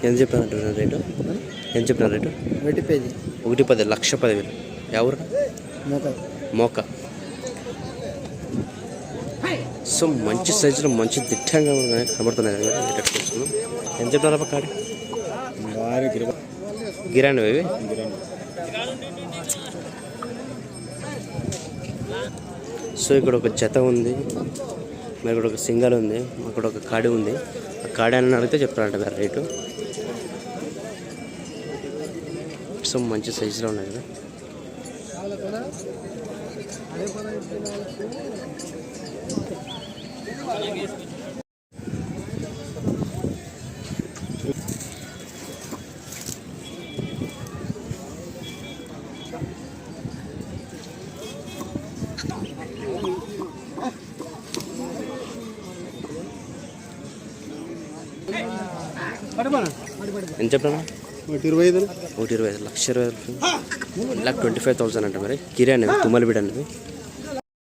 ఎంత చెప్పినారు రేటు? ఎంత చెప్పినారు రేటు? 1,10,000 1,10,000. ఎవరు? మోక. సో మంచి సైజులో మంచి దిట్టంగా కనబడుతున్నాయి కదా. ఎంత చెప్పినారా కాడి? గిరాండి ఇవి. సో ఇక్కడ ఒక జత ఉంది, మరి ఇక్కడ ఒక సింగల్ ఉంది, అక్కడ ఒక కాడి ఉంది. ఆ కాడి అని అడిగితే చెప్తారంట మరి రేటు. సో మంచి సైజులో ఉన్నాయి కదా. ఎంత చెప్పినా? 1,25,000. 1,20,000 1,20,000 1,25,000 అంట. మరి కిరాయి అనేవి తుమ్మల బిడ్డ అనేవి